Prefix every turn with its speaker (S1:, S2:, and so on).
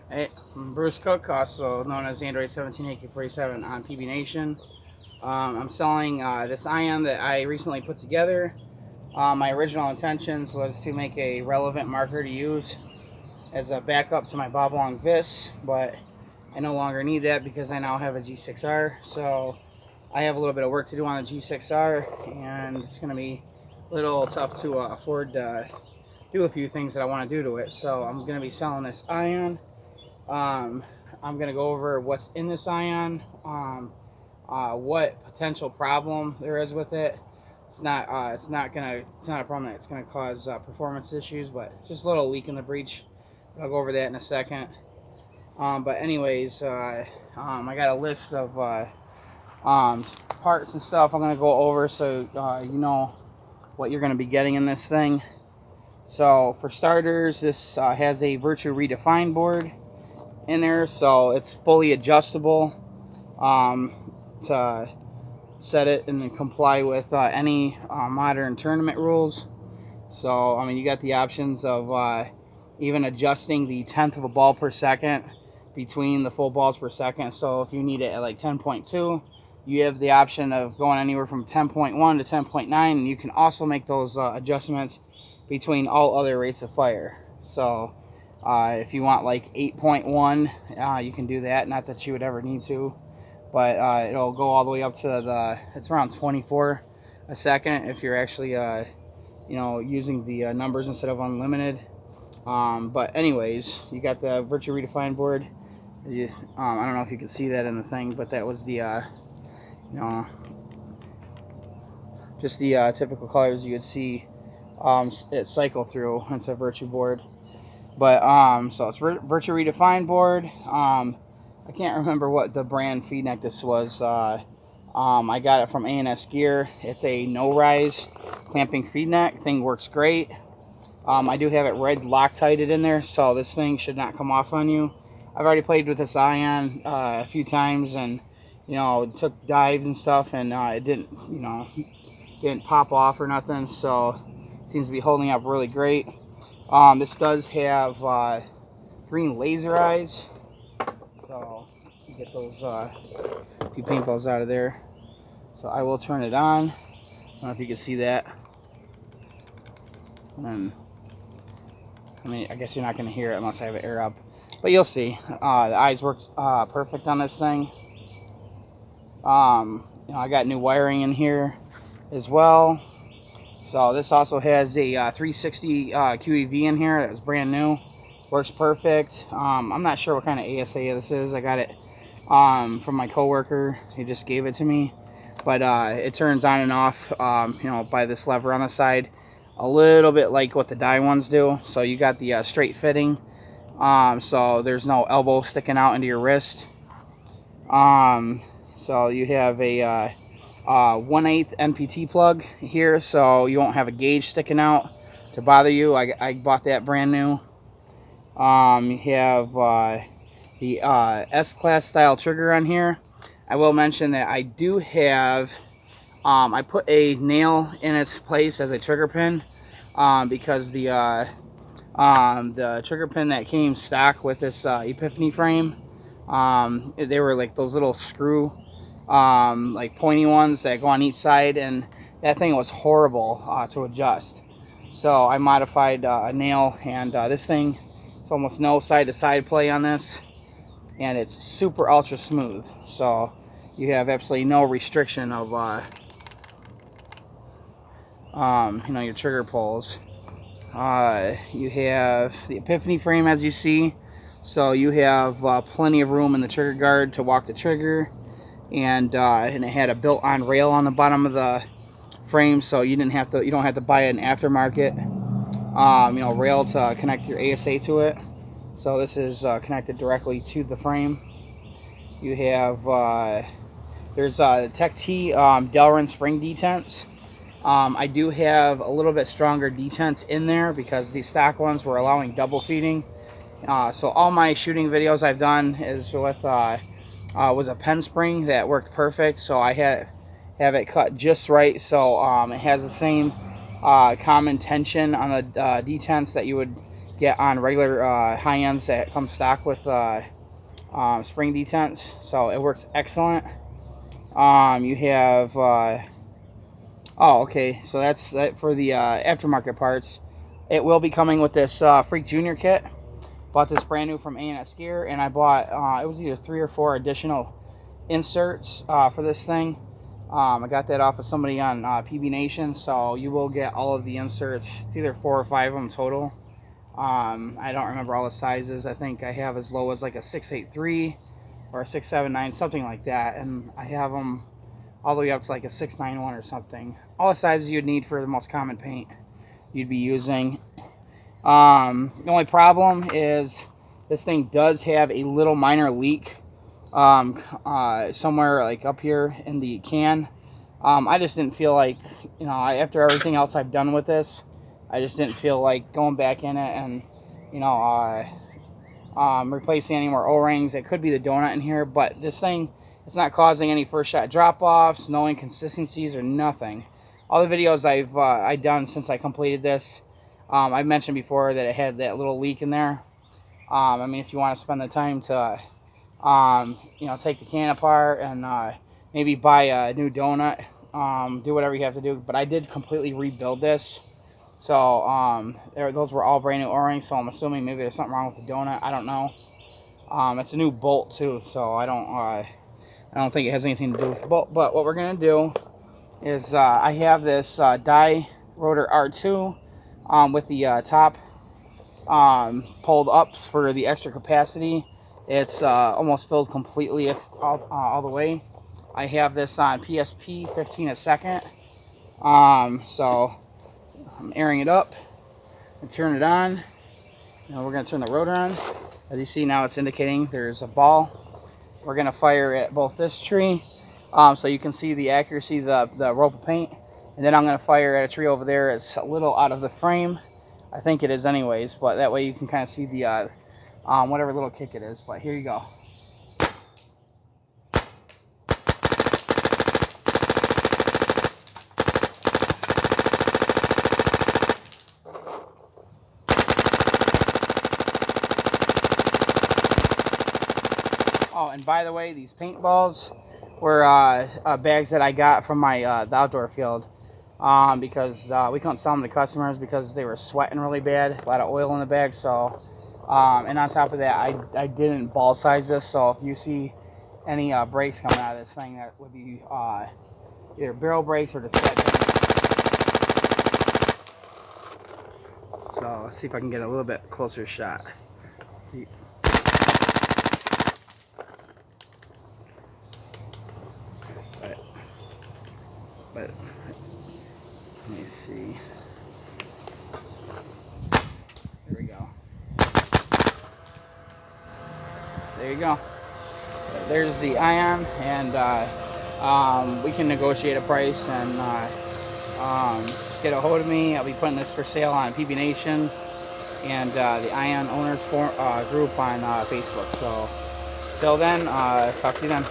S1: Hey, I'm Bruce Cook, also known as Android 17 AK47 on PB Nation. I'm selling this ion that I recently put together. My original intentions was to make a relevant marker to use as a backup to my Bob Long Vis, but I no longer need that because I now have a G6R. So I have a little bit of work to do on the G6R, and it's going to be a little tough to afford to do a few things that I want to do to it. So I'm going to be selling this ion. Um, I'm going to go over what's in this ion, what potential problem there is with it. It's not a problem that's gonna cause performance issues, but it's just a little leak in the breech. I'll go over that in a second. But anyways, I got a list of parts and stuff I'm gonna go over, so you know what you're gonna be getting in this thing. So for starters, this has a Virtue Redefined board in there, so it's fully adjustable to set it and comply with any modern tournament rules. So I mean, you got the options of even adjusting the tenth of a ball per second between the full balls per second. So if you need it at like 10.2, you have the option of going anywhere from 10.1 to 10.9, and you can also make those adjustments between all other rates of fire. So if you want like 8.1, you can do that. Not that you would ever need to, but it'll go all the way up to it's around 24 a second if you're actually using the numbers instead of unlimited. But anyways, you got the Virtue Redefined board. I don't know if you can see that in the thing, but that was the just the typical colors you would see it cycle through. It's a Virtue board. But so it's Virtue Redefined board. I can't remember what the brand feed neck this was. I got it from A&S Gear. It's a no-rise clamping feed neck. Thing works great. I do have it red Loctited in there, so this thing should not come off on you. I've already played with this ion a few times, and took dives and stuff, and it didn't pop off or nothing. So it seems to be holding up really great. This does have green laser eyes, so you get those few paintballs out of there. So I will turn it on. I don't know if you can see that. And I mean, I guess you're not going to hear it unless I have it air up, but you'll see. The eyes work perfect on this thing. I got new wiring in here as well. So this also has a 360 QEV in here that's brand new. Works perfect. I'm not sure what kind of ASA this is. I got it from my coworker. He just gave it to me. But it turns on and off by this lever on the side. A little bit like what the die ones do. So you got the straight fitting. So there's no elbow sticking out into your wrist. So you have a 1/8 NPT plug here, so you won't have a gauge sticking out to bother you. I bought that brand new. You have the S-Class style trigger on here. I will mention that I do have, I put a nail in its place as a trigger pin because the trigger pin that came stock with this Epiphany frame, they were like those little screw like pointy ones that go on each side, and that thing was horrible to adjust. So I modified a nail, and this thing, it's almost no side-to-side play on this, and it's super ultra smooth. So you have absolutely no restriction of your trigger pulls. You have the Epiphany frame, as you see, so you have plenty of room in the trigger guard to walk the trigger. And it had a built-on rail on the bottom of the frame, so you don't have to buy an aftermarket rail to connect your ASA to it. So this is connected directly to the frame. You have there's Tech T Delrin spring detents. I do have a little bit stronger detents in there because these stock ones were allowing double feeding. So all my shooting videos I've done is with was a pen spring that worked perfect, so I have it cut just right, so it has the same common tension on the detents that you would get on regular high ends that come stock with spring detents. So it works excellent. You have oh, okay, so that's that for the aftermarket parts. It will be coming with this Freak Junior kit. Bought this brand new from A&S Gear, and I bought it was either 3 or 4 additional inserts for this thing. I got that off of somebody on PB Nation, so you will get all of the inserts. It's either 4 or 5 of them total. I don't remember all the sizes. I think I have as low as like a 683 or a 679, something like that, and I have them all the way up to like a 691 or something. All the sizes you'd need for the most common paint you'd be using. The only problem is this thing does have a little minor leak somewhere like up here in the can. I just didn't feel like, you know, after everything else I've done with this, I just didn't feel like going back in it and, you know, replacing any more O-rings. It could be the donut in here, but this thing, it's not causing any first shot drop-offs, no inconsistencies or nothing. All the videos I've done since I completed this, I mentioned before that it had that little leak in there. I mean, if you want to spend the time to, you know, take the can apart and maybe buy a new donut, do whatever you have to do. But I did completely rebuild this. So those were all brand new O-rings, so I'm assuming maybe there's something wrong with the donut. I don't know. It's a new bolt too, so I don't think it has anything to do with the bolt. But what we're gonna do is I have this die rotor R2 with the top pulled up for the extra capacity. It's almost filled completely all the way. I have this on PSP 15 a second. So I'm airing it up and turn it on. Now we're going to turn the rotor on. As you see now, it's indicating there's a ball. We're going to fire at both this tree so you can see the accuracy of the rope of paint. And then I'm going to fire at a tree over there. It's a little out of the frame. I think it is anyways, but that way you can kind of see the whatever little kick it is. But here you go. Oh, and by the way, these paintballs were bags that I got from my the outdoor field because we couldn't sell them to customers because they were sweating really bad, a lot of oil in the bag. So, and on top of that, I didn't ball size this. So if you see any brakes coming out of this thing, that would be either barrel brakes or dispatch. So let's see if I can get a little bit closer shot. See. But let me see. There we go. There you go. There's the ion, and we can negotiate a price and just get a hold of me. I'll be putting this for sale on PB Nation and the Ion Owners group on Facebook. So, till then, talk to you then.